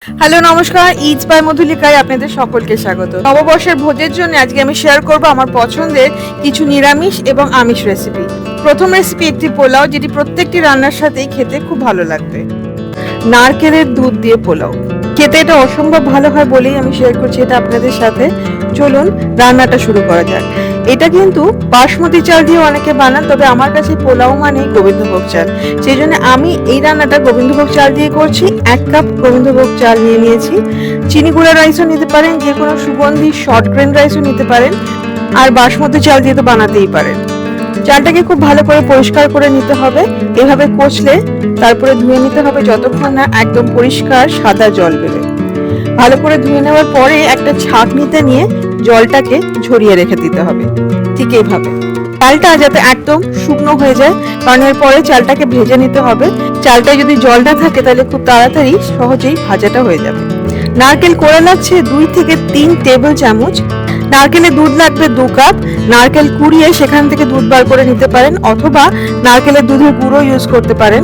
Hello নমস্কার, it's by মধুলিকায় আপনাদের সকলকে স্বাগত। নববর্ষের ভোজের জন্য আজকে আমি শেয়ার করব আমার পছন্দের কিছু নিরামিষ এবং আমিষ রেসিপি। প্রথম রেসিপি একটি পোলাও, যেটি প্রত্যেকটি রান্নার সাথেই খেতে খুব ভালো লাগবে। নারকেলের দুধ দিয়ে পোলাও খেতে এটা অসম্ভব ভালো হয় বলেই আমি শেয়ার করছি এটা আপনাদের সাথে। চলুন রান্নাটা শুরু করা যাক। এটা কিন্তু বাসমতি চাল দিয়ে অনেকে বানান, তবে আমার কাছে পোলাও মানেই গোবিন্দভোগ চাল, সেই জন্য আমি এই রান্নাটা গোবিন্দভোগ চাল দিয়ে করছি। 1 কাপ গোবিন্দভোগ চাল নিয়ে নিয়েছি। চিনি গুঁড়া রাইসও নিতে পারেন, যে কোনো সুগন্ধি শর্ট গ্রেন রাইসও নিতে পারেন, আর বাসমতি চাল দিয়ে তো বানাতেই পারেন। চালটাকে খুব ভালো করে পরিষ্কার করে নিতে হবে, এভাবে কষলে তারপরে ধুয়ে নিতে হবে যতক্ষণ না একদম পরিষ্কার সাদা জল বেরোয়। ভালো করে ধুয়ে নেওয়ার পরে একটা ছাঁকনিতে নিয়ে জলটাকে ঝরিয়ে রেখে দিতে হবে। ঠিক এইভাবে চালটা যাতে একদম শুকনো হয়ে যায়, কারণ এর পরে চালটাকে ভেজে নিতে হবে। চালটায় যদি জল না থাকে তাহলে খুব তাড়াতাড়ি সহজেই ভাজাটা হয়ে যাবে। নারকেল কোড়া লাগছে 2 থেকে 3 টেবিল চামচ। নারকেলের দুধ লাগবে 2 কাপ। নারকেল কুড়িয়ে সেখান থেকে দুধ বার করে নিতে পারেন, অথবা নারকেলের দুধের গুঁড়ো ইউজ করতে পারেন।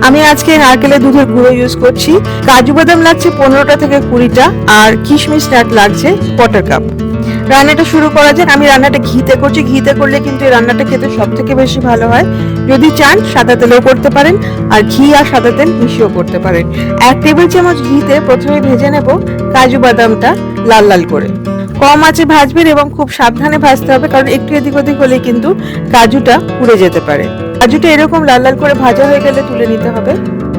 আমি আজকে নারকেলের দুধের গুঁড়ো ইউজ করছি। কাজু বাদাম লাগছে 15টা থেকে 20টা, আর কিশমিশ নাট লাগছে 1/4 কাপ। রান্নাটা শুরু করা যাক। আমি রান্নাটা ঘিতে করছি। ঘিতে করলে কিন্তু এই রান্নাটা খেতে সব থেকে বেশি ভালো হয়। যদি চান সাদা তেলেও করতে পারেন, আর ঘি আর সাদা তেল মিশিয়েও করতে পারেন। 1 টেবিল চামচ ঘিতে প্রথমে ভেজে নেব কাজু বাদামটা লাল লাল করে। কম আঁচে ভাজবেন এবং খুব সাবধানে ভাজতে হবে, কারণ একটু এদিক ওদিক হলে কিন্তু কাজুটা পুড়ে যেতে পারে। কাজুটা এরকম লাল লাল করে ভাজা হয়ে গেলে তুলে নিতে হবে।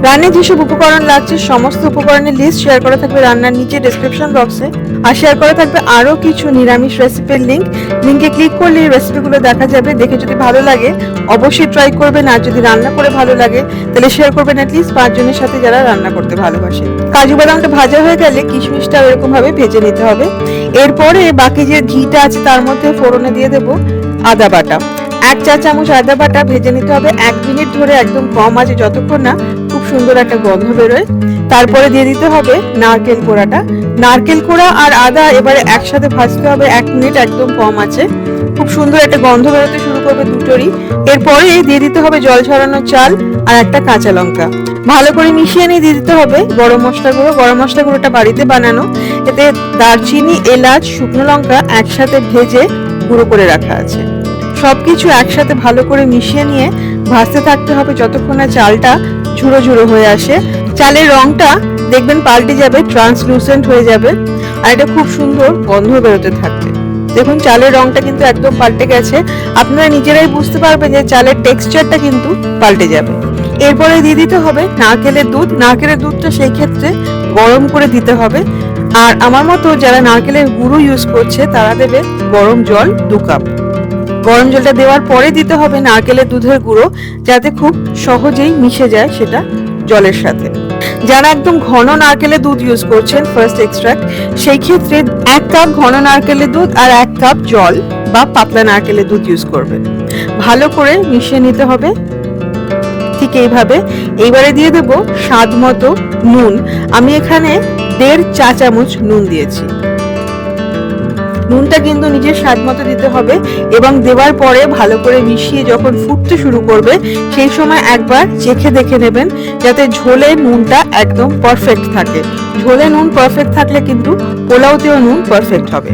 রান্নায় যেসব উপকরণ লাগছে সমস্ত উপকরণের লিস্ট শেয়ার করা থাকবে রান্নার নিচে ডেসক্রিপশন বক্সে, আর শেয়ার করা থাকবে আরো কিছু নিরামিষ রেসিপির লিঙ্কে ক্লিক করলে এই রেসিপিগুলো দেখা যাবে। দেখে যদি ভালো লাগে অবশ্যই ট্রাই করবেন, আর যদি রান্না করে ভালো লাগে তাহলে শেয়ার করবেন অ্যাটলিস্ট 5 জনের সাথে যারা রান্না করতে ভালোবাসে। কাজু বাদামটা ভাজা হয়ে গেলে কিশমিশটা এরকম ভাবে ভেজে নিতে হবে। এরপরে বাকি যে ঘিটা আছে তার মধ্যে ফোড়নে দিয়ে দেব আদা বাটা। 1 চা চামচ আদা বাটা ভেজে নিতে হবে 1 মিনিট ধরে, একদম কম আছে, যতক্ষণ না খুব সুন্দর একটা গন্ধ বেরোয়। তারপরে দিয়ে দিতে হবে নারকেল কোড়াটা। নারকেল কোড়া আর আদা এবারে একসাথে ভাজতে হবে 1 মিনিট, একদম কম আছে। খুব সুন্দর একটা গন্ধ বেরোতে শুরু করবে দুটোরই। এরপরে দিয়ে দিতে হবে জল ছড়ানো চাল আর একটা কাঁচা লঙ্কা। ভালো করে মিশিয়ে নিয়ে দিয়ে দিতে হবে গরম মশলা গুঁড়ো। গরম মশলা গুঁড়োটা বাড়িতে বানানো, এতে দারচিনি, এলাচ, শুকনো লঙ্কা একসাথে ভেজে গুঁড়ো করে রাখা আছে। সবকিছু একসাথে ভালো করে মিশিয়ে নিয়ে ভাজতে থাকতে হবে যতক্ষণ না চালটা ঝুড়ো ঝুড়ো হয়ে আসে। চালের রংটা দেখবেন পাল্টে যাবে, ট্রান্সলুসেন্ট হয়ে যাবে, আর এটা খুব সুন্দর গন্ধ বেরোতে থাকবে। দেখুন চালের রংটা কিন্তু একদম পাল্টে গেছে। আপনারা নিজেরাই বুঝতে পারবেন যে চালের টেক্সচারটা কিন্তু পাল্টে যাবে। এরপরে দিয়ে দিতে হবে নারকেলের দুধ। নারকেলের দুধটা সেই ক্ষেত্রে গরম করে দিতে হবে, আর আমার মতো যারা নারকেলের গুঁড়ো ইউজ করছে তারা দেবে গরম জল 2 কাপ। গরম জলটা দেওয়ার পরে দিতে হবে নারকেলের দুধের গুঁড়ো, যাতে খুব সহজেই মিশে যায় সেটা জলের সাথে। যারা একদম ঘন নারকেলের দুধ ইউজ করছেন ফার্স্ট এক্সট্রাক্ট, সেই ক্ষেত্রে 1 কাপ ঘন নারকেলের দুধ আর 1 কাপ জল বা পাতলা নারকেলের দুধ ইউজ করবেন। ভালো করে মিশিয়ে নিতে হবে ঠিক এইভাবে। এইবারে দিয়ে দেব স্বাদ মতো নুন। আমি এখানে 1.5 চা চামচ নুন দিয়েছি। নুনটা কিন্তু নিজের স্বাদ মতো দিতে হবে, এবং দেওয়ার পরে ভালো করে মিশিয়ে যখন ফুটতে শুরু করবে সেই সময় একবার চেখে দেখে নেবেন যাতে ঝোলে নুনটা একদম পারফেক্ট থাকে। ঝোলে নুন পারফেক্ট থাকলে কিন্তু পোলাওতেও নুন পারফেক্ট হবে।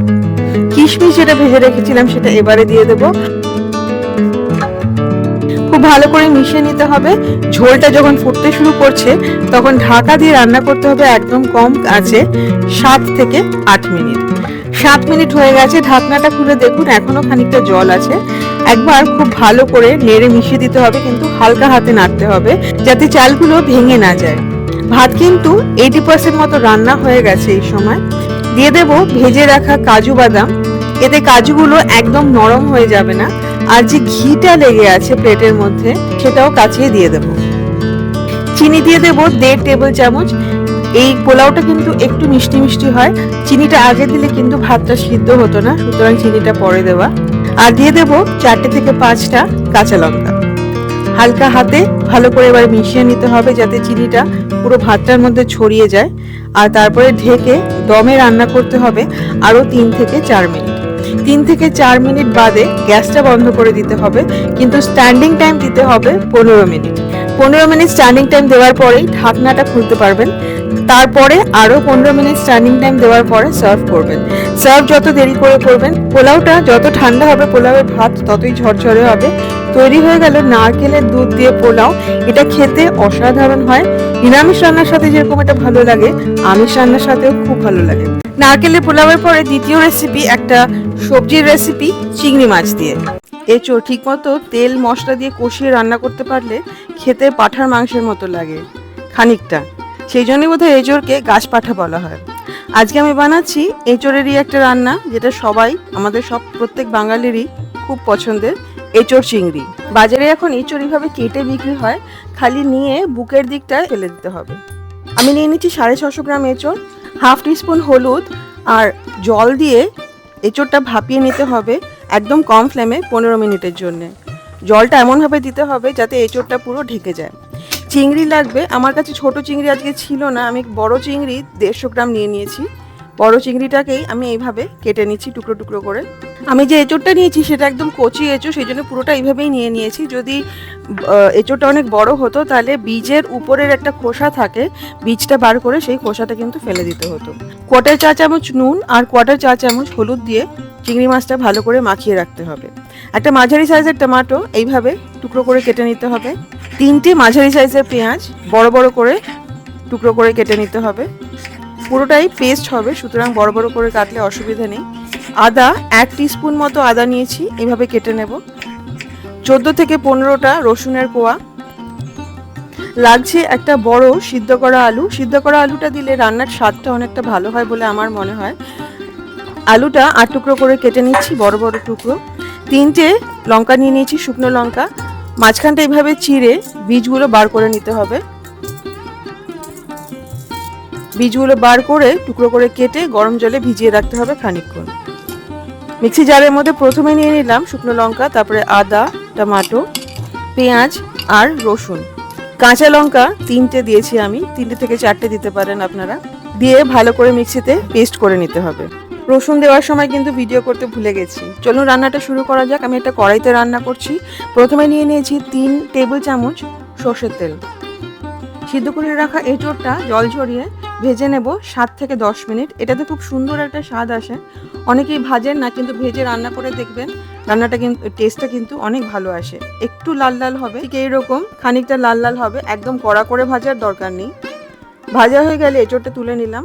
কিশমিশ যেটা ভেজে রেখেছিলাম সেটা এবারে দিয়ে দেব। খুব ভালো করে মিশিয়ে নিতে হবে। ঝোলটা যখন ফুটতে শুরু করছে তখন ঢাকা দিয়ে রান্না করতে হবে একদম কম আঁচে 7 থেকে 8 মিনিট। 7 মিনিট হয়ে গেছে, ঢাকনাটা খুলে দেখুন এখনো খানিকটা জল আছে। একবার খুব ভালো করে নেড়ে মিশিয়ে দিতে হবে, কিন্তু হালকা হাতে নাড়তে হবে যাতে চালগুলো ভেঙে না যায়। ভাত কিন্তু 80% মতো রান্না হয়ে গেছে। এই সময় দিয়ে দেব ভেজে রাখা কাজু বাদাম। এতে কাজুগুলো একদম নরম হয়ে যাবে না, আর যে ঘিটা লেগে আছে প্লেটের মধ্যে সেটাও কাচিয়ে দিয়ে দেব। চিনি দিয়ে দেব 1.5 টেবিল চামচ। এই পোলাওটা কিন্তু একটু মিষ্টি মিষ্টি হয়, চিনিটা আগে দিলে কিন্তু ভাতটা সিদ্ধ হতো না, সুতরাং চিনিটা পরে দেওয়া। আর দিয়ে দেব 4 থেকে 5টা কাঁচা লঙ্কা। হালকা হাতে ভালো করে এবার মিশিয়ে নিতে হবে যাতে চিনিটা পুরো ভাতটার মধ্যে ছড়িয়ে যায়। আর তারপরে ঢেকে দমে রান্না করতে হবে আরো 3 থেকে 4 মিনিট। 3 থেকে 4 মিনিট বাদে গ্যাসটা বন্ধ করে দিতে হবে, কিন্তু স্ট্যান্ডিং টাইম দিতে হবে 15 মিনিট। 15 মিনিট স্ট্যান্ডিং টাইম দেওয়ার পরেই ঢাকনাটা খুলতে পারবেন। তারপরে আরও 15 মিনিট স্ট্যান্ডিং টাইম দেওয়ার পরে সার্ভ করবেন। সার্ভ যত দেরি করে করবেন, পোলাওটা যত ঠান্ডা হবে পোলাওয়ের ভাত ততই ঝরঝরে হবে। তৈরি হয়ে গেল নারকেলের দুধ দিয়ে পোলাও। এটা খেতে অসাধারণ হয়। নিরামিষ রান্নার সাথে যেরকম এটা ভালো লাগে, আমিষ রান্নার সাথেও খুব ভালো লাগে। নারকেলের পোলাওয়ের পরে দ্বিতীয় রেসিপি একটা সবজির রেসিপি, চিংড়ি মাছ দিয়ে এঁচোড়। ঠিকমতো তেল মশলা দিয়ে কষিয়ে রান্না করতে পারলে খেতে পাঁঠার মাংসের মতো লাগে খানিকটা। সেই জন্যই বোধহয় এঁচোড়কে গাছ পাঠা বলা হয়। আজকে আমি বানাচ্ছি এঁচোড়েরই একটা রান্না, যেটা সবাই আমাদের প্রত্যেক বাঙালিরই খুব পছন্দের, এঁচোড় চিংড়ি। বাজারে এখন এঁচোড় এইভাবে কেটে বিক্রি হয়, খালি নিয়ে বুকের দিকটা ফেলে দিতে হবে। আমি নিয়ে নিচ্ছি 650 গ্রাম এঁচোড়, হাফ টিস্পুন হলুদ আর জল দিয়ে এঁচোড়টা ভাপিয়ে নিতে হবে একদম কম ফ্লেমে 15 মিনিটের জন্য। জলটা এমনভাবে দিতে হবে যাতে এঁচোড়টা পুরো ঢেকে যায়। চিংড়ি লাগবে, আমার কাছে ছোট চিংড়ি আজকে ছিল না, আমি বড় চিংড়ি 150 গ্রাম নিয়ে নিয়েছি। বড় চিংড়িটাকেই আমি এইভাবে কেটে নিচ্ছি টুকরো টুকরো করে। আমি যে এঁচোড়টা নিয়েছি সেটা একদম কচি এঁচোড়, সেই জন্য পুরোটা এইভাবেই নিয়ে নিয়েছি। যদি এঁচোড়টা অনেক বড় হতো তাহলে বীজের উপরের একটা খোসা থাকে, বীজটা বার করে সেই খোসাটা কিন্তু ফেলে দিতে হতো। 1/4 চা চামচ নুন আর 1/4 চা চামচ হলুদ দিয়ে চিংড়ি মাছটা ভালো করে মাখিয়ে রাখতে হবে। একটা মাঝারি সাইজের টমেটো এইভাবে টুকরো করে কেটে নিতে হবে। 3টে মাঝারি সাইজের পেঁয়াজ বড় বড় করে টুকরো করে কেটে নিতে হবে। পুরোটাই পেস্ট হবে, সুতরাং বড় বড় করে কাটলে অসুবিধা নেই। আদা 1 টিস্পুন মতো আদা নিয়েছি, এইভাবে কেটে নেব। 14 থেকে 15টা রসুনের কোয়া লাগছে। একটা বড় সিদ্ধ করা আলু, সিদ্ধ করা আলুটা দিলে রান্নার স্বাদটা অনেকটা ভালো হয় বলে আমার মনে হয়। আলুটা 8 টুকরো করে কেটে নিচ্ছি, বড় বড় টুকরো। 3টে লঙ্কা নিয়ে নিয়েছি, শুকনো লঙ্কা, মাঝখানটা এইভাবে চিড়ে বীজগুলো বার করে নিতে হবে। বীজগুলো বার করে টুকরো করে কেটে গরম জলে ভিজিয়ে রাখতে হবে খানিকক্ষণ। মিক্সি জারের মধ্যে প্রথমে নিয়ে নিলাম শুকনো লঙ্কা, তারপরে আদা, টমেটো, পেঁয়াজ আর রসুন। কাঁচা লঙ্কা 3টে দিয়েছি আমি, 3টে থেকে 4টে দিতে পারেন আপনারা। দিয়ে ভালো করে মিক্সিতে পেস্ট করে নিতে হবে। রসুন দেওয়ার সময় কিন্তু ভিডিও করতে ভুলে গেছি। চলুন রান্নাটা শুরু করা যাক। আমি একটা কড়াইতে রান্না করছি। প্রথমে নিয়ে নিয়েছি 3 টেবিল চামচ সর্ষের তেল। সিদ্ধ করে রাখা এঁচোড়টা জল ঝরিয়ে ভেজে নেব 7 থেকে 10 মিনিট। এটাতে খুব সুন্দর একটা স্বাদ আসে। অনেকেই ভাজেন না, কিন্তু ভেজে রান্না করে দেখবেন রান্নাটা কিন্তু টেস্টটা কিন্তু অনেক ভালো আসে। একটু লাল লাল হবে, ঠিক এইরকম খানিকটা লাল লাল হবে, একদম কড়া করে ভাজার দরকার নেই। ভাজা হয়ে গেলে এঁচোড়টা তুলে নিলাম।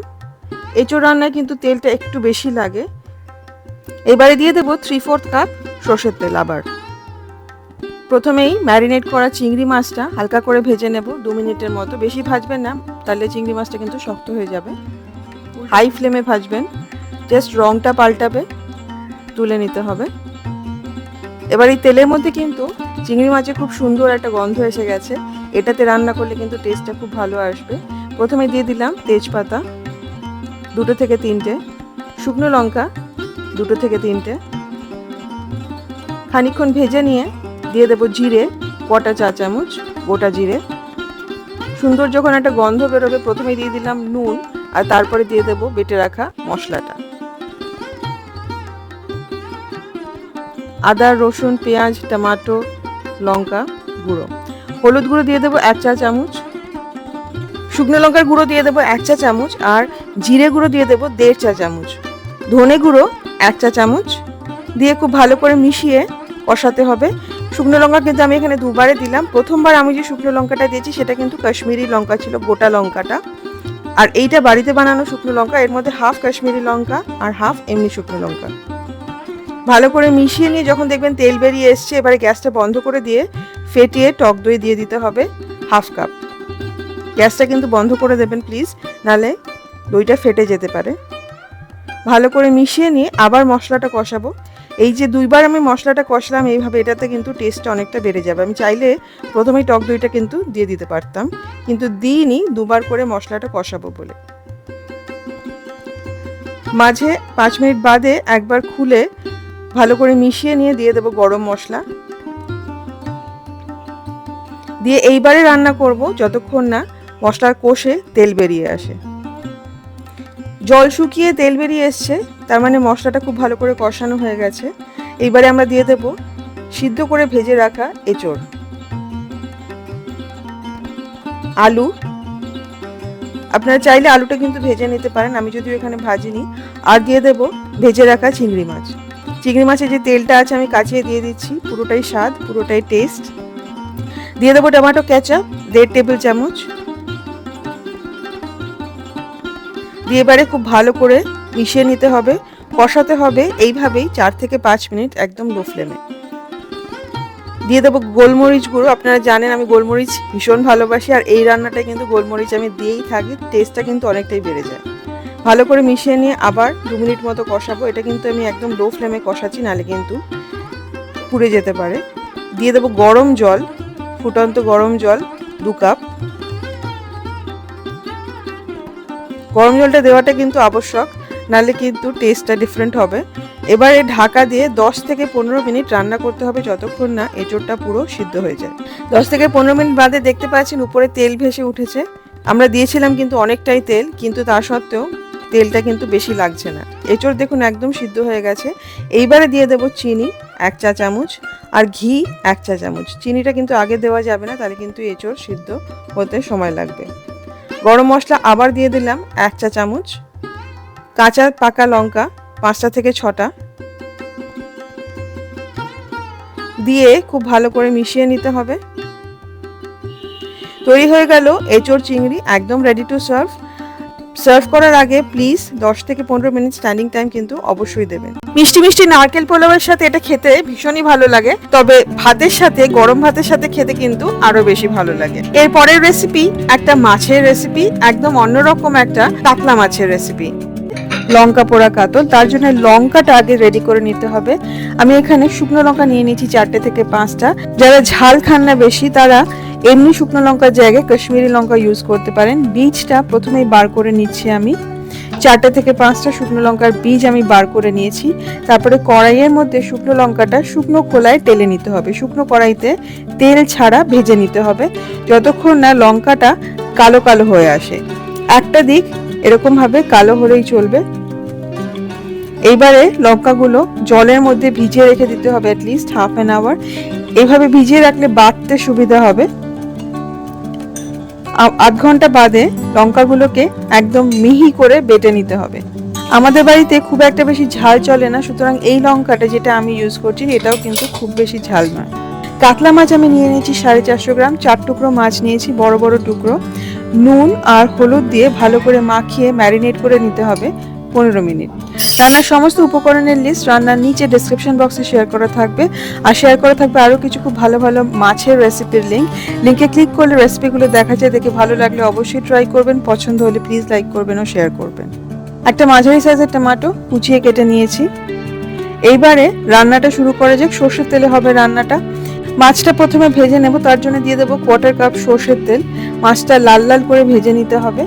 এঁচোড় রান্নায় কিন্তু তেলটা একটু বেশি লাগে। এবারে দিয়ে দেবো 3/4 কাপ সর্ষের তেল। আবার প্রথমেই ম্যারিনেট করা চিংড়ি মাছটা হালকা করে ভেজে নেব 2 মিনিটের মতো। বেশি ভাজবেন না, তাহলে চিংড়ি মাছটা কিন্তু শক্ত হয়ে যাবে। হাই ফ্লেমে ভাজবেন, জাস্ট রংটা পাল্টাবে, তুলে নিতে হবে। এবার এই তেলের মধ্যে কিন্তু চিংড়ি মাছে খুব সুন্দর একটা গন্ধ এসে গেছে। এটাতে রান্না করলে কিন্তু টেস্টটা খুব ভালো আসবে। প্রথমে দিয়ে দিলাম তেজপাতা 2 থেকে 3টে, শুকনো লঙ্কা 2 থেকে 3টে। খানিকক্ষণ ভেজে নিয়ে দিয়ে দেবো জিরে 1/4 চা চামচ, গোটা জিরে। সুন্দর যখন একটা গন্ধ বেরোবে প্রথমে দিয়ে দিলাম নুন, আর তারপরে দিয়ে দেবো বেটে রাখা মশলাটা। আদা, রসুন, পেঁয়াজ, টমেটো, লঙ্কা গুঁড়ো। হলুদ গুঁড়ো দিয়ে দেবো 1 চা চামচ, শুকনো লঙ্কার গুঁড়ো দিয়ে দেবো 1 চা চামচ, আর জিরে গুঁড়ো দিয়ে দেবো 1.5 চা চামচ, ধনে গুঁড়ো 1 চা চামচ দিয়ে খুব ভালো করে মিশিয়ে কষাতে হবে। শুকনো লঙ্কা কিন্তু আমি এখানে দুবারে দিলাম। প্রথমবার আমি যে শুকনো লঙ্কাটা দিয়েছি সেটা কিন্তু কাশ্মীরি লঙ্কা ছিল, গোটা লঙ্কাটা। আর এইটা বাড়িতে বানানো শুকনো লঙ্কা, এর মধ্যে হাফ কাশ্মীরি লঙ্কা আর হাফ এমনি শুকনো লঙ্কা। ভালো করে মিশিয়ে নিয়ে যখন দেখবেন তেল বেরিয়ে এসছে, এবারে গ্যাসটা বন্ধ করে দিয়ে ফেটিয়ে টক দই দিয়ে দিতে হবে 1/2 কাপ। গ্যাসটা কিন্তু বন্ধ করে দেবেন প্লিজ, নালে দইটা ফেটে যেতে পারে। ভালো করে মিশিয়ে নিয়ে আবার মশলাটা কষাবো। এই যে 2বার আমি মশলাটা কষলাম এইভাবে, এটাতে কিন্তু টেস্টটা অনেকটা বেড়ে যাবে। আমি চাইলে প্রথমেই টক দইটা কিন্তু দিয়ে দিতে পারতাম, কিন্তু দিইনি, 2বার করে মশলাটা কষাবো বলে। মাঝে 5 মিনিট বাদে একবার খুলে ভালো করে মিশিয়ে নিয়ে দিয়ে দেবো গরম মশলা দিয়ে এইবারে রান্না করব যতক্ষণ না মশলার কষে তেল বেরিয়ে আসে। জল শুকিয়ে তেল বেরিয়ে এসছে, তার মানে মশলাটা খুব ভালো করে কষানো হয়ে গেছে। এইবারে আমরা দিয়ে দেব সিদ্ধ করে ভেজে রাখা এঁচোড়। আলু, আপনারা চাইলে আলুটা কিন্তু ভেজে নিতে পারেন, আমি যদিও এখানে ভাজিনি। আর দিয়ে দেব ভেজে রাখা চিংড়ি মাছ। চিংড়ি মাছের যে তেলটা আছে আমি কাচিয়ে দিয়ে দিচ্ছি, পুরোটাই স্বাদ, পুরোটাই টেস্ট। দিয়ে দেবো টমেটো কেচাপ 1.5 টেবিল চামচ। দিয়ে এবারে খুব ভালো করে মিশিয়ে নিতে হবে, কষাতে হবে এইভাবেই 4 থেকে 5 মিনিট একদম লো ফ্লেমে। দিয়ে দেবো গোলমরিচ গুঁড়ো, আপনারা জানেন আমি গোলমরিচ ভীষণ ভালোবাসি, আর এই রান্নাটায় কিন্তু গোলমরিচ আমি দিয়েই থাকি, টেস্টটা কিন্তু অনেকটাই বেড়ে যায়। ভালো করে মিশিয়ে নিয়ে আবার 2 মিনিট মতো কষাবো। এটা কিন্তু আমি একদম লো ফ্লেমে কষাচ্ছি, নাহলে কিন্তু পুড়ে যেতে পারে। দিয়ে দেবো গরম জল, ফুটন্ত গরম জল 2 কাপ। গরম জলটা দেওয়াটা কিন্তু আবশ্যক, নাহলে কিন্তু টেস্টটা ডিফারেন্ট হবে। এবারে ঢাকা দিয়ে 10 থেকে 15 মিনিট রান্না করতে হবে, যতক্ষণ না এঁচোড়টা পুরো সিদ্ধ হয়ে যায়। 10 থেকে 15 মিনিট বাদে দেখতে পাচ্ছেন উপরে তেল ভেসে উঠেছে। আমরা দিয়েছিলাম কিন্তু অনেকটাই তেল, কিন্তু তা সত্ত্বেও তেলটা কিন্তু বেশি লাগছে না। এঁচোড় দেখুন একদম সিদ্ধ হয়ে গেছে। এইবারে দিয়ে দেবো চিনি 1 চা চামচ আর ঘি 1 চা চামচ। চিনিটা কিন্তু আগে দেওয়া যাবে না, তাহলে কিন্তু এঁচোড় সিদ্ধ হতে সময় লাগবে। গরম মশলা আবার দিয়ে দিলাম 1 চা চামচ। কাঁচা পাকা লঙ্কা 5টা থেকে 6টা দিয়ে খুব ভালো করে মিশিয়ে নিতে হবে। তৈরি হয়ে গেল এঁচোড় চিংড়ি, একদম রেডি টু সার্ভ। সার্ভ করার আগে প্লিজ 10 থেকে 15 মিনিট স্ট্যান্ডিং টাইম কিন্তু অবশ্যই দেবেন। মিষ্টি মিষ্টি নারকেল পোলাওয়ের সাথে এটা খেতে ভীষণই ভালো লাগে, তবে ভাতের সাথে, গরম ভাতের সাথে খেতে কিন্তু আরো বেশি ভালো লাগে। এর পরের রেসিপি একটা মাছের রেসিপি, একদম অন্যরকম একটা কাতলা মাছের রেসিপি। লঙ্কা পোড়া কাতল, তার জন্য লঙ্কাটা আগে রেডি করে নিতে হবে। আমি এখানে শুকনো লঙ্কা নিয়ে নিয়েছি 4টে থেকে 5টা। যারা ঝাল খান না বেশি, তারা এমনি শুকনো লঙ্কার জায়গায় কাশ্মীরি লঙ্কা ইউজ করতে পারেন। বীজটা প্রথমেই বার করে নিচ্ছি আমি। 4টে থেকে 5টা শুকনো লঙ্কার বীজ আমি বার করে নিয়েছি। তারপরে কড়াইয়ের মধ্যে শুকনো লঙ্কাটা শুকনো খোলায় টেলে নিতে হবে। শুকনো কড়াইতে তেল ছাড়া ভেজে নিতে হবে, যতক্ষণ না লঙ্কাটা কালো কালো হয়ে আসে। একটা দিক এরকম ভাবে কালো হলেই চলবে। এইবারে লঙ্কাগুলো জলের মধ্যে ভিজিয়ে রেখে দিতে হবে অ্যাটলিস্ট হাফ অ্যান আওয়ার। এইভাবে ভিজিয়ে রাখলে বাটতে সুবিধা হবে। আধ ঘন্টা বাদে লঙ্কাগুলোকে একদম মিহি করে বেটে নিতে হবে। আমাদের বাড়িতে খুব একটা বেশি ঝাল চলে না, সুতরাং এই লঙ্কাটা যেটা আমি ইউজ করছি এটাও কিন্তু খুব বেশি ঝাল নয়। কাতলা মাছ আমি নিয়ে নিয়েছি 450 গ্রাম। 4 টুকরো মাছ নিয়েছি, বড় বড় টুকরো। নুন আর হলুদ দিয়ে ভালো করে মাখিয়ে ম্যারিনেট করে নিতে হবে 15 মিনিট। রান্নার সমস্ত উপকরণের লিস্ট রান্নার নিচে ডেসক্রিপশন বক্সে শেয়ার করা থাকবে, আর শেয়ার করা থাকবে আরও কিছু খুব ভালো ভালো মাছের রেসিপির লিঙ্ক। লিঙ্কে ক্লিক করলে রেসিপিগুলো দেখা যায়, দেখে ভালো লাগলে অবশ্যই ট্রাই করবেন। পছন্দ হলে প্লিজ লাইক করবেন ও শেয়ার করবেন। একটা মাঝারি সাইজের টমেটো কুচিয়ে কেটে নিয়েছি। এইবারে রান্নাটা শুরু করা যাক। সর্ষের তেলে হবে রান্নাটা। মাছটা প্রথমে ভেজে নেব, তার জন্য দিয়ে দেবো 1/4 কাপ সর্ষের তেল। মাছটা লাল লাল করে ভেজে নিতে হবে,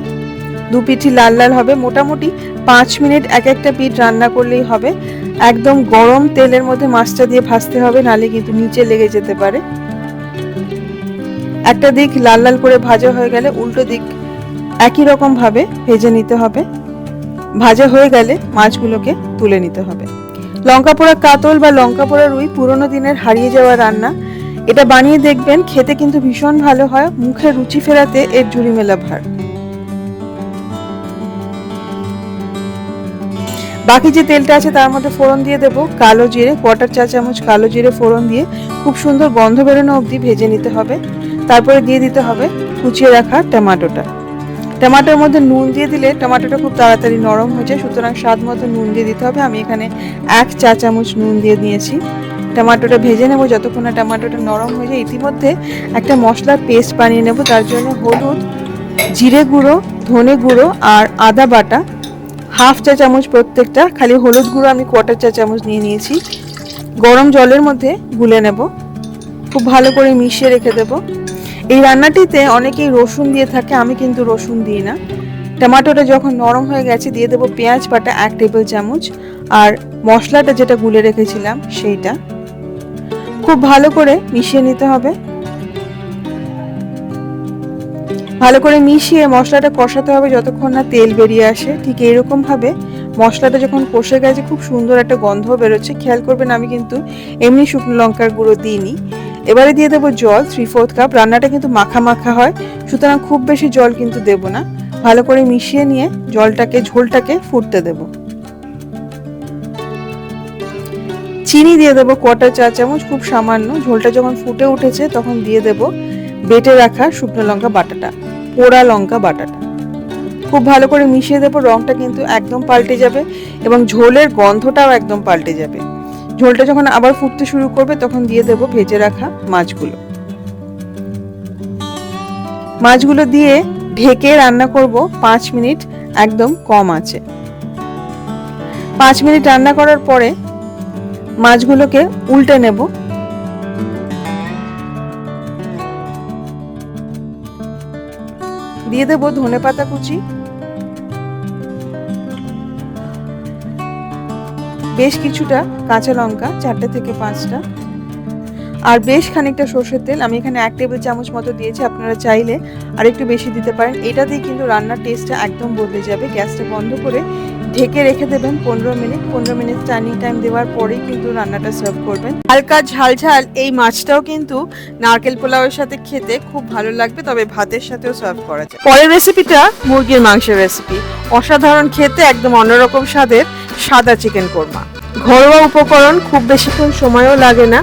2 পিঠই লাল লাল হবে। মোটামুটি 5 মিনিট এক একটা পিঠ রান্না করলেই হবে। একদম গরম তেলের মধ্যে মাছটা দিয়ে ভাজতে হবে, নালে কিন্তু নিচে লেগে যেতে পারে। একটা দিক লাল লাল করে ভাজা হয়ে গেলে উল্টো দিক একই রকম ভাবে ভেজে নিতে হবে। ভাজা হয়ে গেলে মাছগুলোকে তুলে নিতে হবে। লঙ্কা পোড়া কাতল বা লঙ্কা পোড়া রুই পুরোনো দিনের হারিয়ে যাওয়া রান্না। এটা বানিয়ে দেখবেন, খেতে কিন্তু ভীষণ ভালো হয়। মুখে রুচি ফেরাতে এর জুড়ি মেলা ভার। বাকি যে তেলটা আছে তার মধ্যে ফোড়ন দিয়ে দেবো কালো জিরে, 1/4 চা চামচ কালো জিরে ফোড়ন দিয়ে খুব সুন্দর গন্ধ বেরোনো অবধি ভেজে নিতে হবে। তারপরে দিয়ে দিতে হবে কুচিয়ে রাখা টমেটোটা। টমেটোর মধ্যে নুন দিয়ে দিলে টমেটোটা খুব তাড়াতাড়ি নরম হয়ে যায়, সুতরাং স্বাদ মতো নুন দিয়ে দিতে হবে। আমি এখানে 1 চা চামচ নুন দিয়ে দিয়েছি। টমেটোটা ভেজে নেব যতক্ষণ না টমেটোটা নরম হয়ে যায়। ইতিমধ্যে একটা মশলার পেস্ট বানিয়ে নেব, তার জন্য হলুদ, জিরে গুঁড়ো, ধনে গুঁড়ো আর আদা বাটা 1/2 চা চামচ প্রত্যেকটা। খালি হলুদ গুঁড়ো আমি 1/4 চা চামচ নিয়ে নিয়েছি। গরম জলের মধ্যে গুলে নেব, খুব ভালো করে মিশিয়ে রেখে দেব। এই রান্নাটিতে অনেকেই রসুন দিয়ে থাকে, আমি কিন্তু রসুন দিই না। টমেটোটা যখন নরম হয়ে গেছে দিয়ে দেবো পেঁয়াজ বাটা 1 টেবিল চামচ আর মশলাটা যেটা গুলে রেখেছিলাম সেইটা। খুব ভালো করে মিশিয়ে নিতে হবে। ভালো করে মিশিয়ে মশলাটা কষাতে হবে যতক্ষণ না তেল বেরিয়ে আসে। ঠিক এইরকম ভাবে মশলাটা যখন কষে গেছে খুব সুন্দর একটা গন্ধ বেরোচ্ছে। খেয়াল করবেন আমি কিন্তু এমনি শুকনো লঙ্কার গুঁড়ো দিইনি। এবারে দিয়ে দেবো জল 3/4 কাপ। রান্নাটা কিন্তু মাখা মাখা হয়, সুতরাং খুব বেশি জল কিন্তু দেব না। ভালো করে মিশিয়ে নিয়ে ঝোলটাকে ফুটতে দেব। চিনি দিয়ে দেবো 1/4 চা চামচ, খুব সামান্য। ঝোলটা যখন ফুটে উঠেছে তখন দিয়ে দেব বেটে রাখা শুকনো লঙ্কা বাটাটা, পোড়া লঙ্কা বাটাটা। খুব ভালো করে মিশিয়ে দেবো। রংটা কিন্তু একদম পাল্টে যাবে এবং ঝোলের গন্ধটাও একদম পাল্টে যাবে। ঝোলটা যখন আবার ফুটতে শুরু করবে তখন দিয়ে দেব ভেজে রাখা মাছগুলো দিয়ে ঢেকে রান্না করব 5 মিনিট একদম কম আঁচে। 5 মিনিট রান্না করার পরে মাছগুলোকে উল্টে নেব। দিয়ে দেব ধনেপাতা কুচি, বেশ কিছুটা কাঁচা লঙ্কা 4টে থেকে 5টা, আর বেশ খানিকটা সরষের তেল। আমি এখানে 1 টেবিল চামচ মতো দিয়েছি, আপনারা চাইলে আর একটু বেশি দিতে পারেন। এটাতেই কিন্তু রান্নার টেস্টটা একদম বদলে যাবে। গ্যাসটা বন্ধ করে ঢেকে রেখে দেবেন 15 মিনিট। 15 মিনিট টার্নিং টাইম দেওয়ার পরেই কিন্তু রান্নাটা সার্ভ করবেন। হালকা ঝাল ঝাল এই মাছটাও কিন্তু নারকেল পোলাওয়ের সাথে খেতে খুব ভালো লাগবে, তবে ভাতের সাথেও সার্ভ করা যায়। পরের রেসিপিটা মুরগির মাংসের রেসিপি। অসাধারণ খেতে, একদম অন্যরকম স্বাদের সাদা চিকেন কোরমা। ঘরোয়া উপকরণ, খুব বেশিক্ষণ সময়ও লাগে না।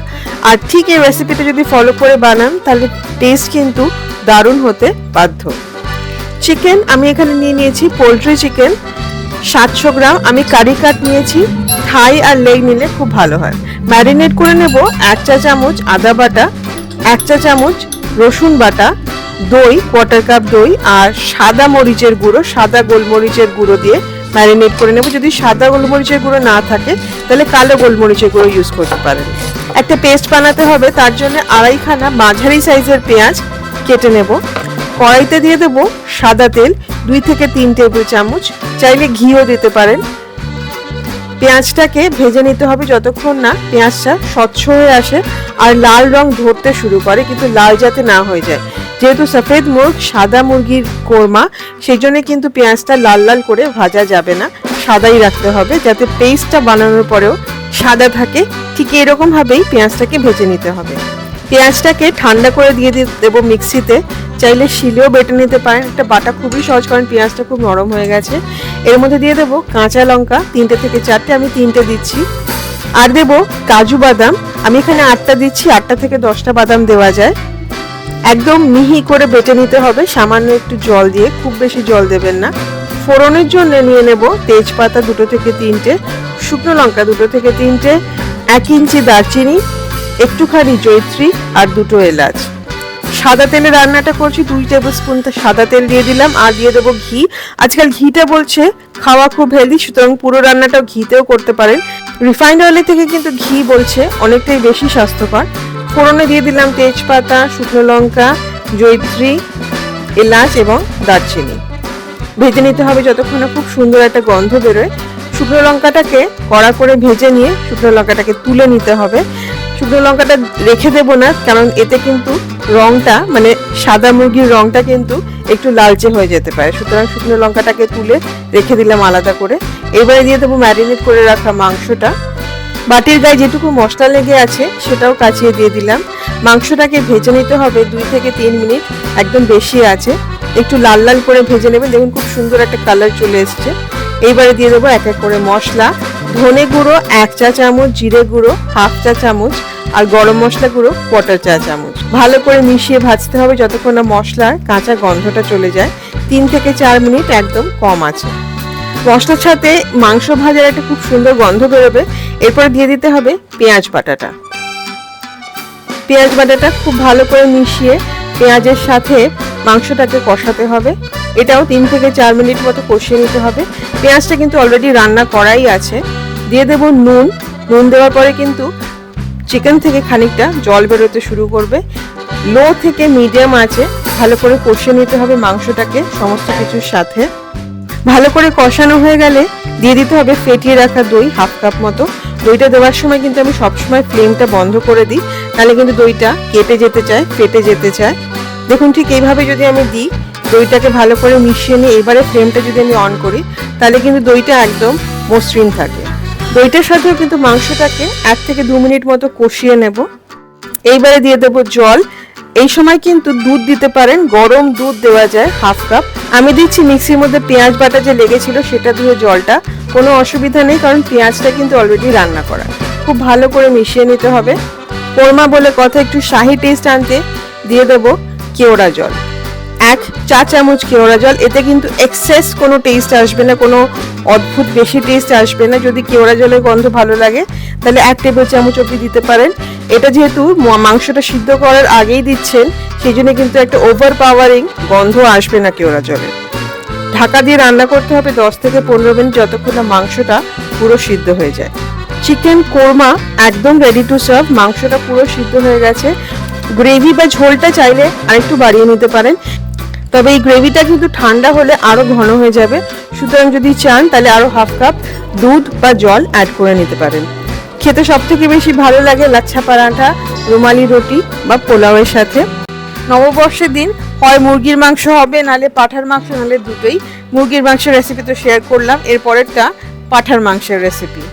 আর ঠিক এই রেসিপিটা যদি ফলো করে বানান তাহলে টেস্ট কিন্তু দারুণ হতে বাধ্য। চিকেন আমি এখানে নিয়েছি পোলট্রি চিকেন 700 গ্রাম। আমি কারি কাট নিয়েছি, থাই আর লেগ নিলে খুব ভালো হয়। ম্যারিনেট করে নেব 1 চা চামচ আদা বাটা, 1 চা চামচ রসুন বাটা, দই 1/4 কাপ দই, আর সাদা গোলমরিচের গুঁড়ো দিয়ে ম্যারিনেট করে নেব। যদি সাদা গোলমরিচের গুঁড়ো না থাকে তাহলে কালো গোলমরিচের গুঁড়ো ইউজ করতে পারেন। একটা পেস্ট বানাতে হবে, তার জন্য 2.5 খানা মাঝারি সাইজের পেঁয়াজ কেটে নেব। কড়াইতে দিয়ে দেব সাদা তেল 2 থেকে 3 টেবিল চামচ, চাইলে ঘিও দিতে পারেন। পেঁয়াজটাকে ভেজে নিতে হবে যতক্ষণ না পেঁয়াজটা স্বচ্ছ হয়ে আসে আর লাল রং ধরতে শুরু করে, কিন্তু লাল যাতে না হয়ে যায়। যেহেতু সফেদ মুরগ সাদা মুরগির কোরমা, সেই জন্য কিন্তু পেঁয়াজটা লাল লাল করে ভাজা যাবে না, সাদাই রাখতে হবে যাতে পেস্টটা বানানোর পরেও সাদা থাকে। ঠিক এরকম ভাবেই পেঁয়াজটাকে ভেজে নিতে হবে। পেঁয়াজটাকে ঠান্ডা করে দিয়ে দেবো মিক্সিতে, চাইলে শিলেও বেটে নিতে পারেন। একটা বাটা খুবই সহজ, কারণ পেঁয়াজটা খুব নরম হয়ে গেছে। এর মধ্যে দিয়ে দেবো কাঁচা লঙ্কা 3টে থেকে 4টে, আমি 3টে দিচ্ছি। আর দেবো কাজু বাদাম, আমি এখানে 8টা দিচ্ছি, 8টা থেকে 10টা বাদাম দেওয়া যায়। একদম মিহি করে বেটে নিতে হবে সামান্য একটু জল দিয়ে, খুব বেশি জল দেবেন না। ফোড়নের জন্য নিয়ে নেব তেজপাতা 2 থেকে 3টে, শুকনো লঙ্কা 2 থেকে 3টে, 1 ইঞ্চি দারচিনি, একটুখানি জয়িত্রী আর 2টো এলাচ। সাদা তেলে রান্নাটা করছি, 2 টেবিল স্পুন সাদা তেল দিয়ে দিলাম। আর দিয়ে দেবো ঘি। আজকাল ঘিটা বলছে খাওয়া খুব হেলদি, সুতরাং পুরো রান্নাটাও ঘিতেও করতে পারেন। রিফাইন্ড অয়েলের থেকে কিন্তু ঘি বলছে অনেকটাই বেশি স্বাস্থ্যকর। ফোড়নে দিয়ে দিলাম তেজপাতা, শুকনো লঙ্কা, জয়িত্রী, এলাচ এবং দারচিনি। ভেজে নিতে হবে যতক্ষণ না খুব সুন্দর একটা গন্ধ বেরোয়। শুকনো লঙ্কাটাকে কড়া করে ভেজে নিয়ে শুকনো লঙ্কাটাকে তুলে নিতে হবে। শুকনো লঙ্কাটা রেখে দেবো না, কারণ এতে কিন্তু রংটা মানে সাদা মুরগির রংটা কিন্তু একটু লালচে হয়ে যেতে পারে, সুতরাং শুকনো লঙ্কাটাকে তুলে রেখে দিলাম আলাদা করে। এবারে দিয়ে দেবো ম্যারিনেট করে রাখা মাংসটা। বাটির গায়ে যেটুকু মশলা লেগে আছে সেটাও কাচিয়ে দিয়ে দিলাম। মাংসটাকে ভেজে নিতে হবে 2 থেকে 3 মিনিট, একদম বেশি আছে। একটু লাল লাল করে ভেজে নেবেন, দেখুন খুব সুন্দর একটা কালার চলে এসছে। এইবারে দিয়ে দেবো এক এক করে মশলা। ধনে গুঁড়ো 1 চা চামচ, জিরে গুঁড়ো 1/2 চা চামচ, আর গরম মশলা গুঁড়ো 1/4 চা চামচ। ভালো করে মিশিয়ে ভাজতে হবে যতক্ষণ না মশলার কাঁচা গন্ধটা চলে যায়। 3 থেকে 4 মিনিট একদম কম আছে। মশলার সাথে মাংস ভাজার একটা খুব সুন্দর গন্ধ বেরোবে। এরপর দিয়ে দিতে হবে পেঁয়াজ বাটাটা। পেঁয়াজ বাটাটা খুব ভালো করে মিশিয়ে পেঁয়াজের সাথে মাংসটাকে কষাতে হবে। এটাও 3 থেকে 4 মিনিট মতো কষিয়ে নিতে হবে। পেঁয়াজটা কিন্তু অলরেডি রান্না করাই আছে। দিয়ে দেব নুন। নুন দেওয়ার পরে কিন্তু চিকেন থেকে খানিকটা জল বেরোতে শুরু করবে। লো থেকে মিডিয়াম আঁচে ভালো করে কষিয়ে নিতে হবে মাংসটাকে সমস্ত কিছুর সাথে। ভালো করে কষানো হয়ে গেলে দিয়ে দিতে হবে ফেটিয়ে রাখা দই 1/2 কাপ মতো। দইটা দেওয়ার সময় কিন্তু আমি সবসময় ফ্লেমটা বন্ধ করে দিই, তাহলে কিন্তু দইটা কেটে যেতে চায়, ফেটে যেতে চায়। দেখুন ঠিক এইভাবে যদি আমি দিই, দইটাকে ভালো করে মিশিয়ে নিয়ে এবারে ফ্লেমটা যদি আমি অন করি, তাহলে কিন্তু দইটা একদম মসৃণ থাকে। দইটার সাথেও কিন্তু মাংসটাকে 1 থেকে 2 মিনিট মতো কষিয়ে নেব। এইবারে দিয়ে দেবো জল। এই সময় কিন্তু দুধ দিতে পারেন, গরম দুধ দেওয়া যায় হাফ কাপ। আমি দিচ্ছি মিক্সির মধ্যে পেঁয়াজ বাটা যে লেগেছিল সেটা দিয়ে জলটা, কোনো অসুবিধা নেই কারণ পেঁয়াজটা কিন্তু অলরেডি রান্না করা। খুব ভালো করে মিশিয়ে নিতে হবে। কোরমা বলে কথা, একটু শাহি টেস্ট আনতে দিয়ে দেবো কেওড়া জল, 1 চা চামচ কেওড়া জল। এতে কিন্তু এক্সেস কোনো টেস্ট আসবে না, কোনো অদ্ভুত বেশি টেস্ট আসবে না। যদি কেওড়া জলের গন্ধ ভালো লাগে তাহলে 1 টেবিল চামচ অবধি দিতে পারেন। এটা যেহেতু মাংসটা সিদ্ধ করার আগেই দিচ্ছেন, সেই জন্য কিন্তু একটা ওভার পাওয়ারিং গন্ধ আসবে না কেওড়া জলের। ঢাকা দিয়ে রান্না করতে হবে 10 থেকে 15 মিনিট, যতক্ষণ না মাংসটা পুরো সিদ্ধ হয়ে যায়। চিকেন কোরমা একদম রেডি টু সার্ভ। মাংসটা পুরো সিদ্ধ হয়ে গেছে। গ্রেভি বা ঝোলটা চাইলে আরেকটু বাড়িয়ে নিতে পারেন, তবে এই গ্রেভিটা কিন্তু ঠান্ডা হলে আরো ঘন হয়ে যাবে। সুতরাং যদি চান তাহলে আরো হাফ কাপ দুধ বা জল অ্যাড করে নিতে পারেন। খেতে সব থেকে বেশি ভালো লাগে লাচ্ছা পরাঠা, রুমালি রুটি বা পোলাওয়ের সাথে। নববর্ষের দিন হয় মুরগির মাংস হবে, নালে পাঁঠার মাংস, নালে দুটোই। মুরগির মাংসের রেসিপি তো শেয়ার করলাম, এর পরেরটা পাঁঠার মাংসের রেসিপি।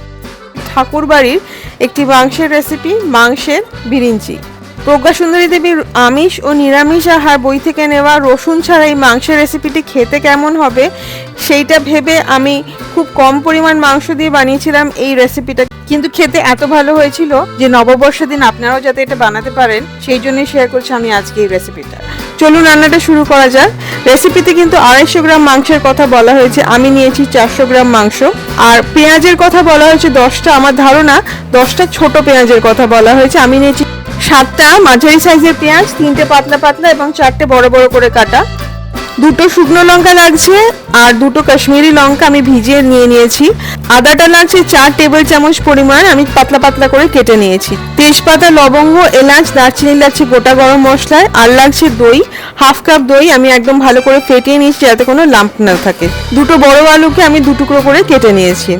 ঠাকুর বাড়ির একটি মাংসের রেসিপি, মাংসের বিরিঞ্চি। প্রজ্ঞা সুন্দরী দেবীর আমিষ ও নিরামিষ আহার বই থেকে নেওয়া রসুন ছাড়া এই মাংসের রেসিপিটি খেতে কেমন হবে সেইটা ভেবে আমি খুব কম পরিমাণ মাংস দিয়ে বানিয়েছিলাম এই রেসিপিটা, কিন্তু খেতে এত ভালো হয়েছিল যে নববর্ষের দিন আপনারাও যাতে এটা বানাতে পারেন সেই জন্যই শেয়ার করছি আমি আজকে এই রেসিপিটা। চলুন রান্নাটা শুরু করা যাক। রেসিপিতে কিন্তু 250 গ্রাম মাংসের কথা বলা হয়েছে, আমি নিয়েছি 400 গ্রাম মাংস। আর পেঁয়াজের কথা বলা হয়েছে 10টা, আমার ধারণা 10টা ছোট পেঁয়াজের কথা বলা হয়েছে। আমি নিয়েছি 7টা মাঝারি সাইজের পেঁয়াজ, 3টে পাতলা পাতলা এবং 4টে বড় বড় করে কাটা। 2টো শুকনো লঙ্কা লাগছে আর 2টো কাশ্মীরি লঙ্কা আমি ভিজিয়ে নিয়েছি। আদাটা লাগছে 4 টেবিল চামচ পরিমাণ, আমি পাতলা পাতলা করে কেটে নিয়েছি। তেজপাতা, লবঙ্গ, এলাচ, দারচিনি লাগছে গোটা গরম মশলায়। আর লাগছে দই, হাফ কাপ দই আমি একদম ভালো করে ফেটিয়ে নিয়েছি যাতে কোনো লাম্প না থাকে। 2টো বড় আলুকে আমি 2 টুকরো করে কেটে নিয়েছি।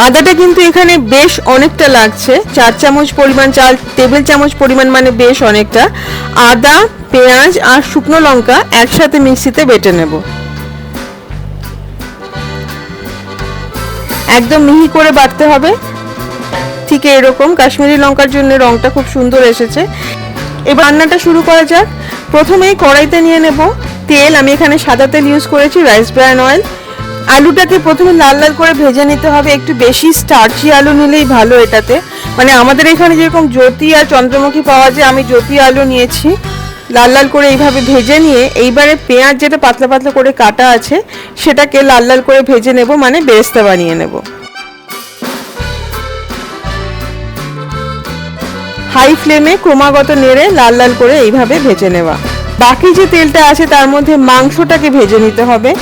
আদাটা কিন্তু এখানে বেশ অনেকটা লাগছে, 4 চামচ পরিমাণ, 4 টেবিল চামচ পরিমাণ, মানে বেশ অনেকটা। আদা, পেঁয়াজ আর শুকনো লঙ্কা একসাথে মিক্সিতে বেটে নেব। একদম মিহি করে বাটতে হবে, ঠিক এরকম। কাশ্মীরি লঙ্কার জন্য রংটা খুব সুন্দর এসেছে। এবার রান্নাটা শুরু করা যাক। প্রথমেই কড়াইতে নিয়ে নেব তেল। আমি এখানে সাদা তেল ইউজ করেছি, রাইস ব্রান অয়েল। আলুটাকে প্রথমে লাল লাল করে ভেজে নিতে হবে, একটু বেশি স্টার্চি আলু নিলেই ভালো এটাতে। মানে আমাদের এখানে যেরকম জ্যোতি আর চন্দ্রমুখী পাওয়া যায়, আমি জ্যোতি আলু নিয়েছি। লাল লাল করে এইভাবে ভেজে নিয়ে এইবারে পেঁয়াজ যেটা পাতলা পাতলা করে কাটা আছে সেটাকে লাল লাল করে ভেজে নেব, মানে বেরেস্তা বানিয়ে নেব। হাই ফ্লেমে ক্রমাগত নেড়ে লাল লাল করে এইভাবে ভেজে নেওয়া। বাকি যে তেলটা আছে তার মধ্যে মাংসটাকে ভেজে নিতে হবে।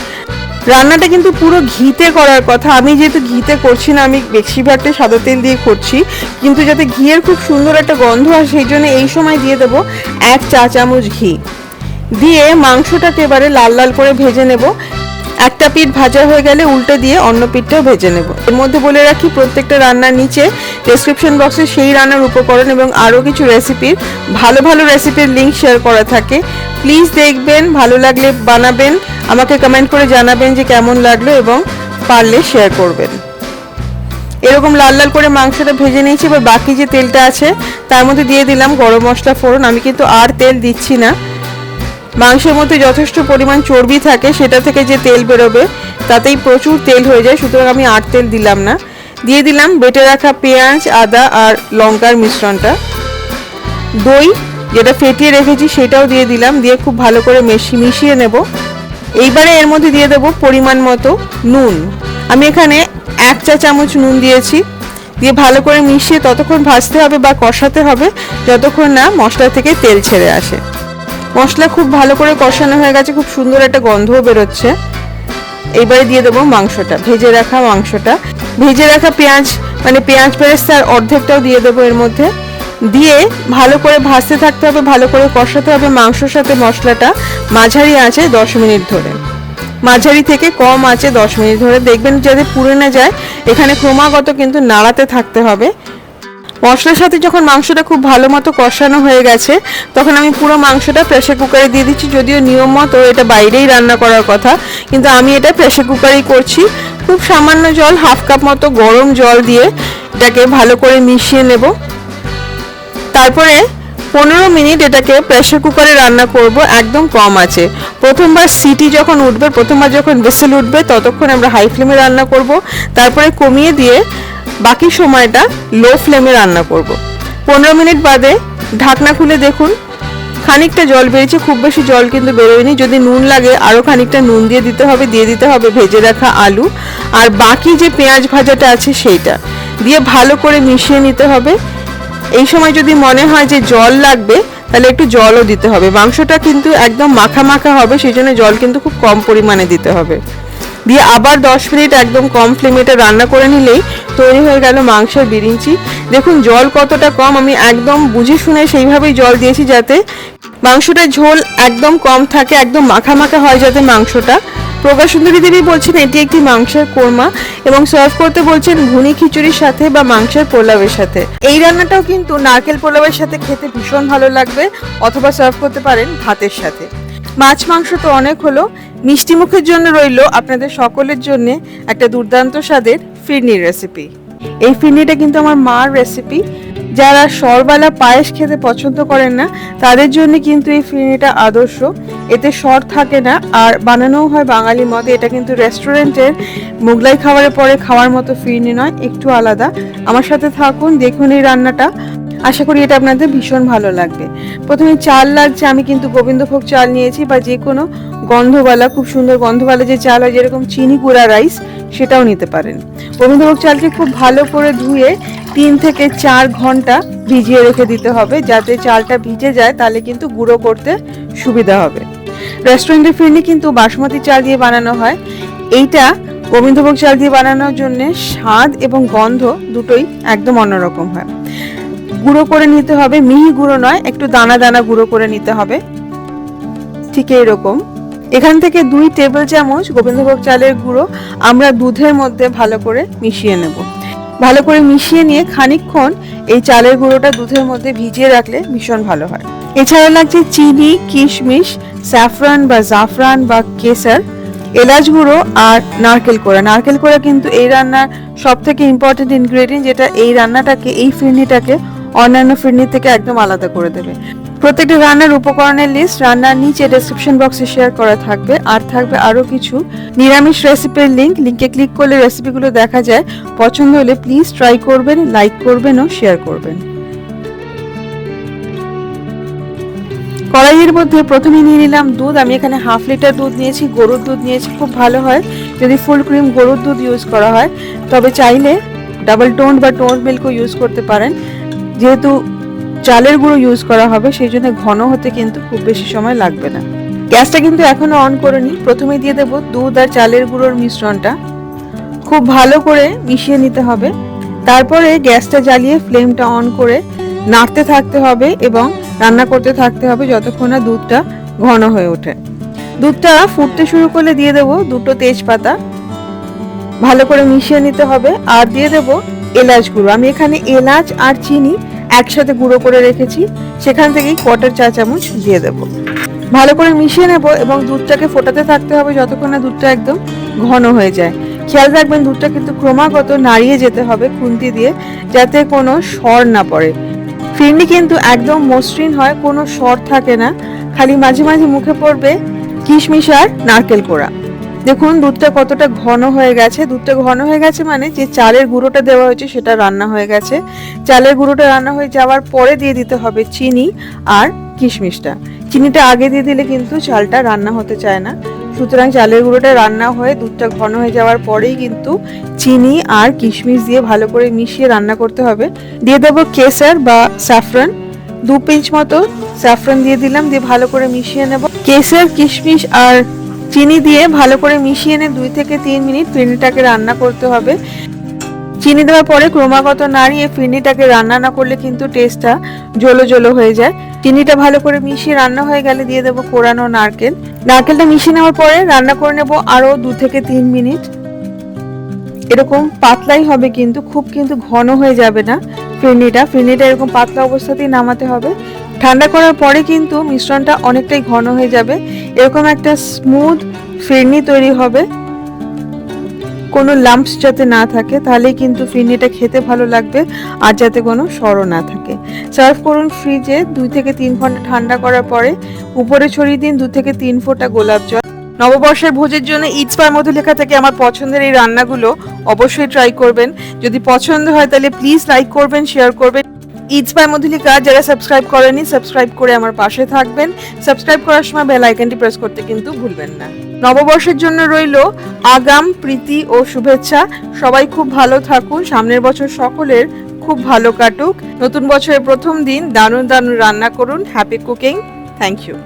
রান্নাটা কিন্তু পুরো ঘিতে করার কথা, আমি যেহেতু ঘিতে করছি না, আমি বেশিরভাগটা সাদা তেল দিয়ে করছি, কিন্তু যাতে ঘিয়ের খুব সুন্দর একটা গন্ধ আসে সেই জন্য এই সময় দিয়ে দেবো 1 চা চামচ ঘি। দিয়ে মাংসটাকে এবারে লাল লাল করে ভেজে নেব। একটা পিঠ ভাজা হয়ে গেলে উল্টে দিয়ে অন্য পিঠটাও ভেজে নেব। এর মধ্যে বলে রাখি, প্রত্যেকটা রান্নার নিচে ডেসক্রিপশন বক্সে সেই রান্নার উপকরণ এবং আরও কিছু রেসিপির, ভালো ভালো রেসিপির লিঙ্ক শেয়ার করা থাকে। প্লিজ দেখবেন, ভালো লাগলে বানাবেন, আমাকে কমেন্ট করে জানাবেন যে কেমন লাগলো এবং পারলে শেয়ার করবেন। এরকম লাল লাল করে মাংসটা ভেজে নিয়েছি। এবার বাকি যে তেলটা আছে তার মধ্যে দিয়ে দিলাম গরম মশলা ফোড়ন। আমি কিন্তু আর তেল দিচ্ছি না। মাংসের মধ্যে যথেষ্ট পরিমাণ চর্বি থাকে, সেটা থেকে যে তেল বেরোবে তাতেই প্রচুর তেল হয়ে যায়, সুতরাং আমি আর তেল দিলাম না। দিয়ে দিলাম বেটে রাখা পেঁয়াজ, আদা আর লঙ্কার মিশ্রণটা। দই যেটা ফেটিয়ে রেখেছি সেটাও দিয়ে দিলাম, দিয়ে খুব ভালো করে মিশিয়ে নেব। এইবারে এর মধ্যে দিয়ে দেবো পরিমাণ মতো নুন। আমি এখানে 1 চা চামচ নুন দিয়েছি। দিয়ে ভালো করে মিশিয়ে ততক্ষণ ভাজতে হবে বা কষাতে হবে যতক্ষণ না মশলা থেকে তেল ছেড়ে আসে। মশলা খুব ভালো করে কষানো হয়ে গেছে, খুব সুন্দর একটা গন্ধও বেরোচ্ছে। এইবারে দিয়ে দেবো মাংসটা, ভেজে রাখা মাংসটা। ভেজে রাখা পেঁয়াজ, মানে পেঁয়াজ বেরেস্তার অর্ধেকটাও দিয়ে দেবো এর মধ্যে। দিয়ে ভালো করে ভাজতে থাকতে হবে, ভালো করে কষাতে হবে মাংসর সাথে মশলাটা। মাঝারি আঁচে 10 মিনিট ধরে, মাঝারি থেকে কম আঁচে 10 মিনিট ধরে, দেখবেন যাতে পুড়ে না যায়। এখানে ক্রমাগত কিন্তু নাড়াতে থাকতে হবে। মশলার সাথে যখন মাংসটা খুব ভালো মতো কষানো হয়ে গেছে তখন আমি পুরো মাংসটা প্রেসার কুকারে দিয়ে দিচ্ছি। যদিও নিয়ম মতো এটা বাইরেই রান্না করার কথা, কিন্তু আমি এটা প্রেসার কুকারেই করছি। খুব সামান্য জল, হাফ কাপ মতো গরম জল দিয়ে এটাকে ভালো করে মিশিয়ে নেব। তারপরে 15 মিনিট এটাকে প্রেসার কুকারে রান্না করব একদম কম আছে। প্রথমবার সিটি যখন উঠবে, প্রথমবার যখন হুইসেল উঠবে ততক্ষণ আমরা হাই ফ্লেমে রান্না করব, তারপরে কমিয়ে দিয়ে বাকি সময়টা লো ফ্লেমে রান্না করব। 15 মিনিট বাদে ঢাকনা খুলে দেখুন খানিকটা জল বেরিয়েছে, খুব বেশি জল কিন্তু বেরোয়নি। যদি নুন লাগে আরও খানিকটা নুন দিয়ে দিতে হবে ভেজে রাখা আলু আর বাকি যে পেঁয়াজ ভাজাটা আছে সেইটা দিয়ে ভালো করে মিশিয়ে নিতে হবে। এই সময় যদি মনে হয় যে জল লাগবে তাহলে একটু জলও দিতে হবে। মাংসটা কিন্তু একদম মাখা মাখা হবে, সেই জন্য জল কিন্তু খুব কম পরিমাণে দিতে হবে। দিয়ে আবার 10 মিনিট একদম কম ফ্লেমে এটা রান্না করে নিলেই তৈরি হয়ে গেল মাংসের বিরিঞ্চি। দেখুন জল কতটা কম, আমি একদম বুঝে শুনে সেইভাবেই জল দিয়েছি যাতে মাংসটা ঝোল একদম কম থাকে, একদম মাখা মাখা হয় যাতে মাংসটা। প্রকাশ সুন্দরী দেবী বলছেন এটি একটি মাংসের কোরমা এবং সার্ভ করতে বলছেন ঘুনি খিচুড়ির সাথে বা মাংসের পোলাওয়ের সাথে। এই রান্নাটাও কিন্তু নারকেল পোলাওয়ের সাথে খেতে ভীষণ ভালো লাগবে, অথবা সার্ভ করতে পারেন ভাতের সাথে। মাছ মাংস তো অনেক হলো, মিষ্টি মুখের জন্য রইল আপনাদের সকলের জন্য একটা দুর্দান্ত স্বাদের ফিরনির রেসিপি। এই ফিরনিটা কিন্তু আমার মার রেসিপি। যারা সরবালা পায়েস খেতে পছন্দ করেন না তাদের জন্য কিন্তু এই ফিরনিটা আদর্শ। এতে সর থাকে না আর বানানোও হয় বাঙালি মতে। এটা কিন্তু রেস্টুরেন্টের মোগলাই খাবারের পরে খাওয়ার মতো ফিরনি নয়, একটু আলাদা। আমার সাথে থাকুন, দেখুন এই রান্নাটা। আশা করি এটা আপনাদের ভীষণ ভালো লাগবে। প্রথমে চাল লাগছে, আমি কিন্তু গোবিন্দভোগ চাল নিয়েছি বা যে কোনো গন্ধওয়ালা, খুব সুন্দর গন্ধওয়ালা যে চাল হয় যেরকম চিনি গুঁড়া রাইস, সেটাও নিতে পারেন। গোবিন্দভোগ চালকে খুব ভালো করে ধুয়ে 3 থেকে 4 ঘন্টা ভিজিয়ে রেখে দিতে হবে, যাতে চালটা ভিজে যায়, তাহলে কিন্তু গুঁড়ো করতে সুবিধা হবে। রেস্টুরেন্টের ফিরনি কিন্তু বাসমতি চাল দিয়ে বানানো হয়, এইটা গোবিন্দভোগ চাল দিয়ে বানানোর জন্য স্বাদ এবং গন্ধ দুটোই একদম অন্যরকম হয়। গুঁড়ো করে নিতে হবে, মিহি গুঁড়ো নয়, একটু দানা দানা গুঁড়ো করে নিতে হবে। ঠিক এইরকম এখান থেকে 2 টেবিল চামচ গোবিন্দভোগ চালের গুঁড়ো আমরা দুধের মধ্যে ভালো করে মিশিয়ে নেব। ভালো করে মিশিয়ে নিয়ে খানিকক্ষণ এই চালের গুঁড়োটা দুধের মধ্যে ভিজিয়ে রাখলে ভীষণ ভালো হয়। এছাড়া লাগছে চিনি, কিশমিশ, স্যাফরান বা জাফরান বা কেসার, এলাচ গুঁড়ো আর নারকেল কোড়া। নারকেল কোড়া কিন্তু এই রান্নার সব থেকে ইম্পর্টেন্ট ইনগ্রেডিয়েন্ট, যেটা এই রান্নাটাকে, এই ফিরনিটাকে অন্যান্য ফিরনি থেকে একদম আলাদা করে দেবে। প্রত্যেকটা রান্নার উপকরণের লিস্ট রান্নার নিচে ডেসক্রিপশন বক্সে শেয়ার করা থাকবে, আর থাকবে আরও কিছু নিরামিষ রেসিপির লিঙ্কে ক্লিক করলে রেসিপিগুলো দেখা যায়। পছন্দ হলে প্লিজ ট্রাই করবেন, লাইক করবেন ও শেয়ার করবেন। কড়াইয়ের মধ্যে প্রথমে নিয়ে নিলাম দুধ। আমি এখানে 1/2 লিটার দুধ নিয়েছি, গরুর দুধ নিয়েছি। খুব ভালো হয় যদি ফুল ক্রিম গরুর দুধ ইউজ করা হয়, তবে চাইলে ডাবল টোন বা টোন মিল্কও ইউজ করতে পারেন। যেহেতু চালের গুঁড়ো ইউজ করা হবে সেই জন্য ঘন হতে কিন্তু খুব বেশি সময় লাগবে না। গ্যাসটা কিন্তু এখনো অন করিনি। প্রথমে দিয়ে দেব দুধ আর চালের গুঁড়োর মিশ্রণটা, খুব ভালো করে মিশিয়ে নিতে হবে। তারপরে গ্যাসটা জ্বালিয়ে ফ্লেমটা অন করে নাড়তে থাকতে হবে এবং রান্না করতে থাকতে হবে যতক্ষণ না দুধটা ঘন হয়ে ওঠে। দুধটা ফুটতে শুরু করলে দিয়ে দেব 2টো তেজপাতা, ভালো করে মিশিয়ে নিতে হবে। আর দিয়ে দেব এলাচ গুঁড়ো। আমি এখানে এলাচ আর চিনি একসাথে গুঁড়ো করে রেখেছি, সেখান থেকেই 1/4 চা চামচ দিয়ে দেব। ভালো করে মিশিয়ে নেব এবং দুধটাকে ফোটাতে থাকতে হবে যতক্ষণ না দুধটা একদম ঘন হয়ে যায়। খেয়াল রাখবেন দুধটা কিন্তু ক্রমাগত নাড়িয়ে যেতে হবে খুন্তি দিয়ে, যাতে কোনো সর না পড়ে। ফিরনি কিন্তু একদম মসৃণ হয়, কোনো সর থাকে না, খালি মাঝে মাঝে মুখে পড়বে কিশমিশ আর নারকেল কোড়া। দেখুন দুধটা কতটা ঘন হয়ে গেছে। দুধটা ঘন হয়ে গেছে মানে যে চালের গুঁড়োটা দেওয়া হয়েছে সেটা রান্না হয়ে গেছে। চালের গুঁড়োটা রান্না হয়ে যাওয়ার পরে দিয়ে দিতে হবে চিনি আর কিশমিশটা। চিনিটা আগে দিয়ে দিলে কিন্তু চালটা রান্না হতে চায় না, সুতরাং চালের গুঁড়োটা রান্না হয়ে দুধটা ঘন হয়ে যাওয়ার পরেই কিন্তু চিনি আর কিশমিশ দিয়ে ভালো করে মিশিয়ে রান্না করতে হবে। দিয়ে দেবো কেসার বা স্যাফরান, 2 পিঞ্চ মতো স্যাফরান দিয়ে দিলাম, দিয়ে ভালো করে মিশিয়ে নেব। কেসার, কিশমিশ আর চিনি দিয়ে ভালো করে মিশিয়ে নিয়ে 2 থেকে 3 মিনিট ফিরনিটাকে রান্না করতে হবে। চিনি দেওয়ার পরে ক্রমাগত নাড়িয়ে ফিরনিটাকে রান্না না করলে কিন্তু টেস্টটা জলো জলো হয়ে যায়। চিনিটা ভালো করে মিশিয়ে রান্না হয়ে গেলে দিয়ে দেবো কোরানো নারকেল। নারকেলটা মিশিয়ে নেওয়ার পরে রান্না করে নেব আরো 2 থেকে 3 মিনিট। এরকম পাতলাই হবে কিন্তু, খুব কিন্তু ঘন হয়ে যাবে না। ফিরনিটা এরকম পাতলা অবস্থাতেই নামাতে হবে। ঠান্ডা করার পরে কিন্তু মিশ্রণটা অনেকটাই ঘন হয়ে যাবে, এরকম একটা স্মুথ ফিরনি তৈরি হবে। কোনো লাম্পস যাতে না থাকে, তাহলেই কিন্তু ফিরনিটা খেতে ভালো লাগবে, আর যাতে কোনো সরও না থাকে। সার্ভ করুন ফ্রিজে 2 থেকে 3 ঘন্টা ঠান্ডা করার পরে। উপরে ছড়িয়ে দিন 2 থেকে 3 ফোঁটা গোলাপ জল। নববর্ষের ভোজের জন্য ইটস বাই মধুলেখা থেকে আমার পছন্দের এই রান্নাগুলো অবশ্যই ট্রাই করবেন। যদি পছন্দ হয় তাহলে প্লিজ লাইক করবেন, শেয়ার করবেন। ইটস বাই মধুলিকা যারা সাবস্ক্রাইব করেনি, সাবস্ক্রাইব করে আমার পাশে থাকবেন। সাবস্ক্রাইব করার সময় বেল আইকনটি প্রেস করতে কিন্তু ভুলবেন না। নববর্ষের জন্য রইল আগাম প্রীতি ও শুভেচ্ছা। সবাই খুব ভালো থাকুন, সামনের বছর সকলের খুব ভালো কাটুক। নতুন বছরের প্রথম দিন দারুণ দারুণ রান্না করুন। Happy cooking. Thank you.